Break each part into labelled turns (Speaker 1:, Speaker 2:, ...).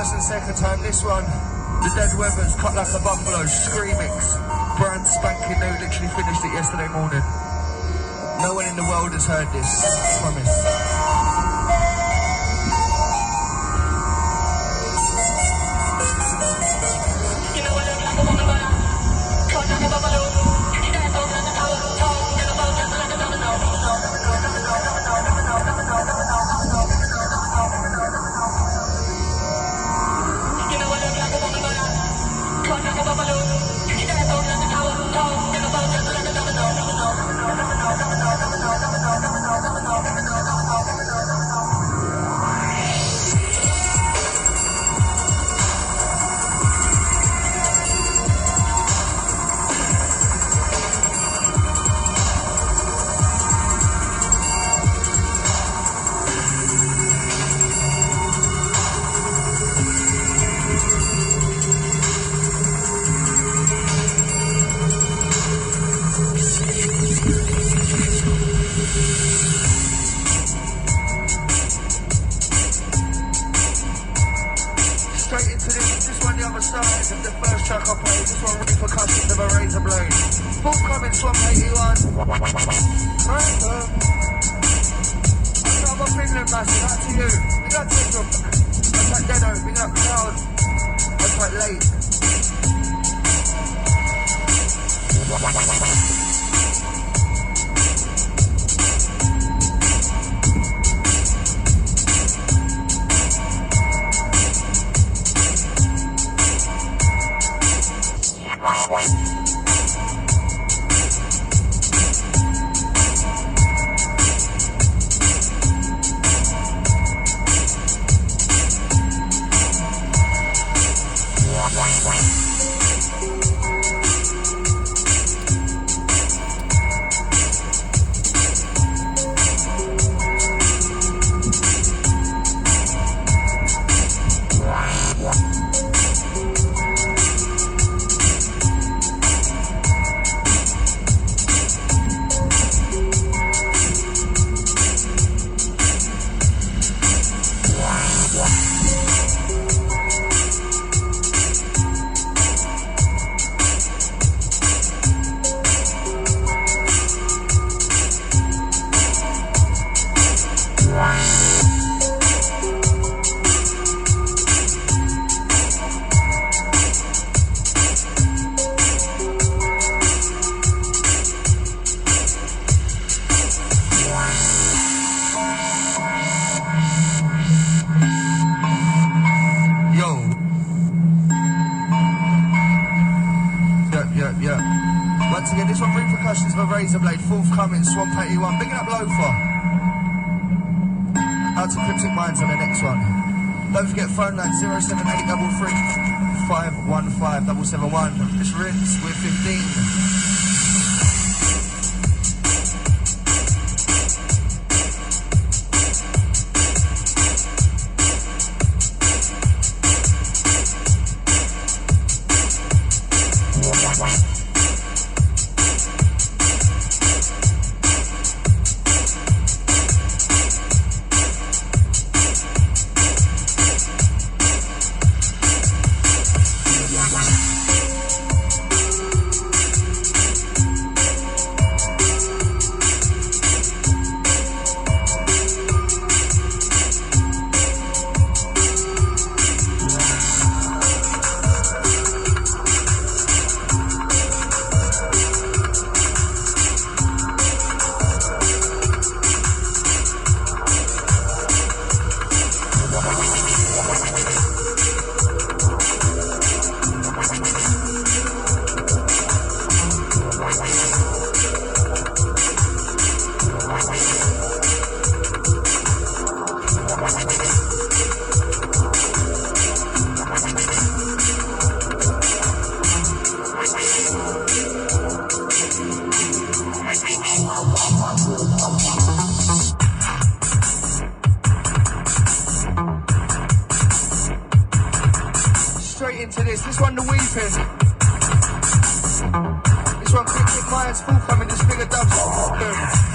Speaker 1: first and second time. This one, The Dead Weathers, Cut Like a Buffalo, Skreamix, brand spanking new, literally finished it yesterday morning. No one in the world has heard this, I promise.
Speaker 2: Razor Blade, forthcoming, Swamp 81. Bigging up Loafer. Out to Cryptic Minds on the next one. Don't forget phone line 07833 515 771. Just rinse with 15. into this. This one, The Weeping. This one, Cryptic Minds, forthcoming, just bigger dubs. Boom.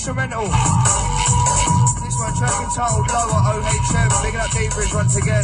Speaker 2: instrumental. This one track entitled Lower OHM. Big up D-Bridge once again.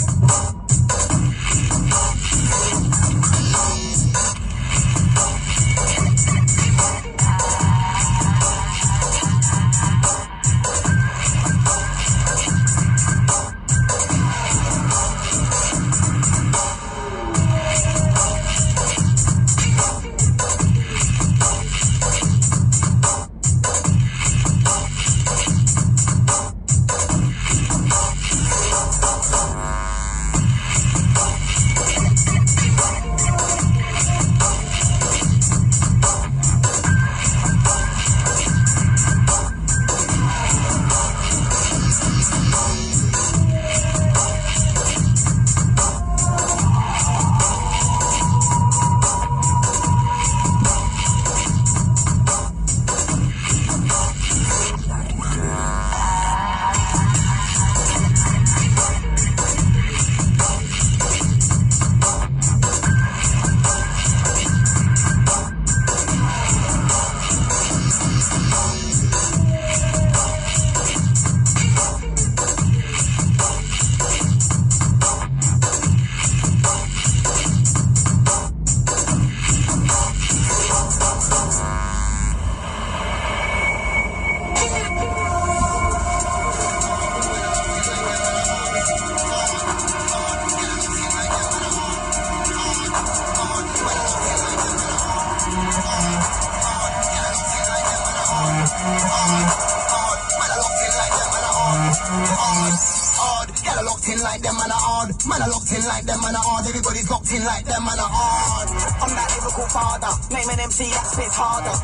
Speaker 3: Everybody's locked in like them, man, are hard. I'm that lyrical father. Name an MC that spits harder.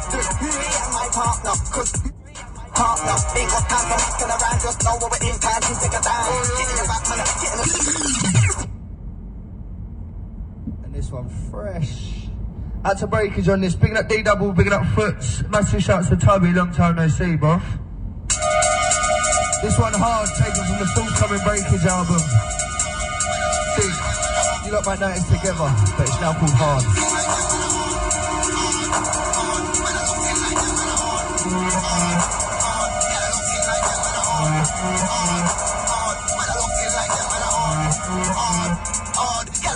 Speaker 3: Me and my partner, cause partner ain't got time for messing around. Just know what we're in time to take a down. Get in the back, man, get in the
Speaker 2: And this one fresh. Out to breakage on this. Bigging up D-Double, bigging up Foots. Massive shouts to Tubby, long time no see, bro. This one hard, taken from the forthcoming breakage album. Big. You lot might know it's together, but it's now called Hard.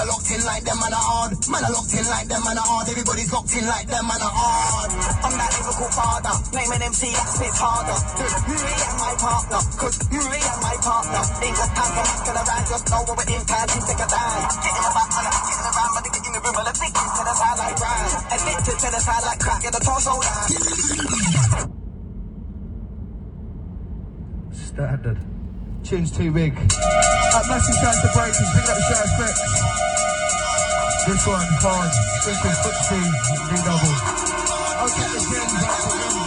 Speaker 3: Locked in like them, man are hard. Man are locked in like them, man are hard. Everybody's locked in like them, man are hard. I'm that lyrical father. Name an MC that spits harder. You and my partner, cause you and my partner. Ain't got time for masking around, just know what we're in time to take a dime. Get in the back, man, getting around, man, get in the room, man, addicted to the side like Brian. Addicted to the side like crack, get the torso down.
Speaker 2: Standard. Tune's too big. Massive chance to breakers, big up the shout effect. This one, hard. This is Footsie, D-Double. I'll get the gym back again.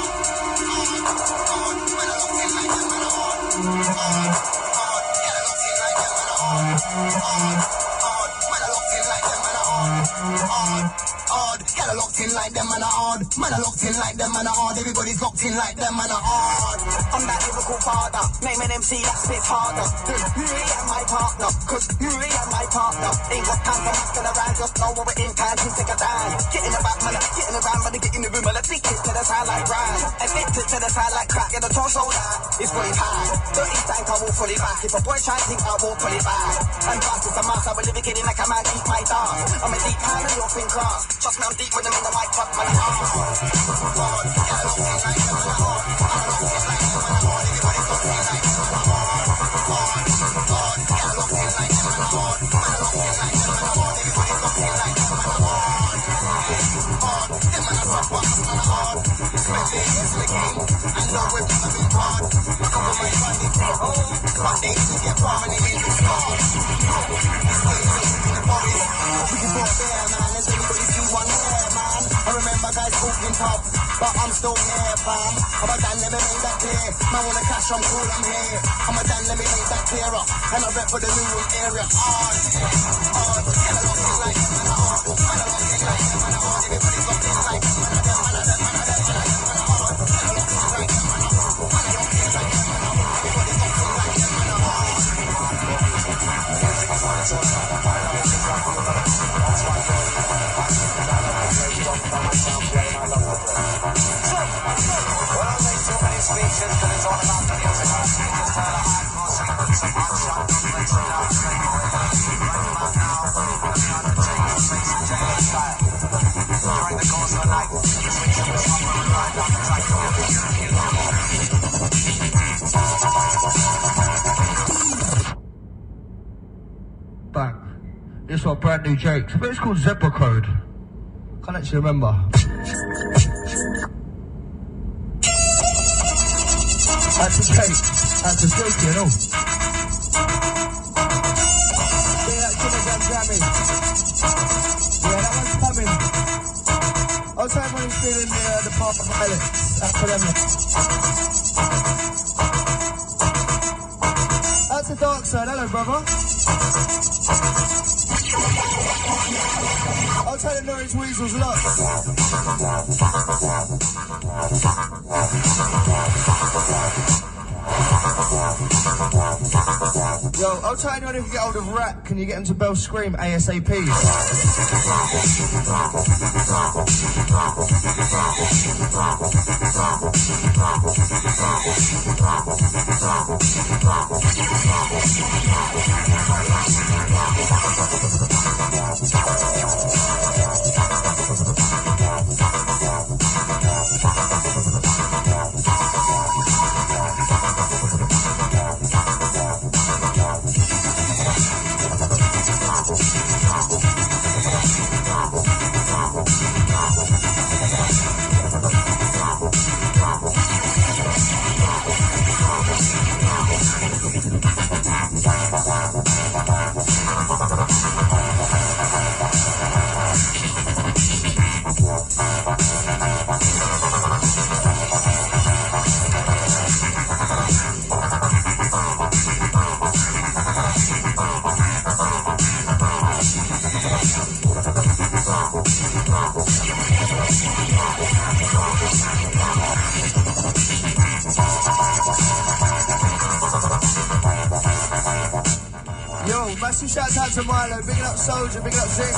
Speaker 3: Get locked in like them, man are hard. Man are locked in like them, man are hard. Everybody's locked in like them, man are hard. I'm that lyrical father. Name an MC that spits harder. You and my partner, cause you and my partner. Ain't got time for masking around, just know what we're in time to take a dime. Get in the back, man, getting around, man, get in the room, man, addicted to the side like Brian. Addicted to the side like crack, get the torso down. It's fully high. Dirty stank, I won't pull it back. If a boy try to think, I won't pull it back. And fast is a mass, I will live again like I might eat my dog. I'm a deep hand and up in class. Trust me, I'm deep with them in the mic, fuck my arm. But I'm still here, fam. I'm a Dan, let me make that clear. Man wanna cash, I'm cool, I'm here. I'm a Dan, let me make that clearer. And I rep for the new area. Hard, hard. Get along in like them, man, hard. Man along in like them, man, hard. Everybody's locked in like them, man, them, man, them, man, them, man, hard. Get along in like them, man, hard. Man along in like them, man, hard. Everybody's locked in like them, man, hard.
Speaker 4: Speeches, but it's all about the music. Just tell a hardcore secrets and one shot from place to down straight. Right about now, we're on the take the place and take the style. During the course of the night, switching the song and right down the track to get the European
Speaker 2: Bang. This one, brand new Jakes. I think it's called Zebra Code. Can't actually remember. That's a cake. That's a silky and all. Yeah, that kilogram jamming. Yeah, that one's coming. I'll tell him when he's feeling the part of violence. That's for them. That's the dark side. Hello, brother. I'll tell the Norwich Weasels lots. Yo, I'll tell anyone who can get hold of Rat, can you get him to bell Skream ASAP? Yo, massive shout out to Milo, big up Soldier, big up Zing.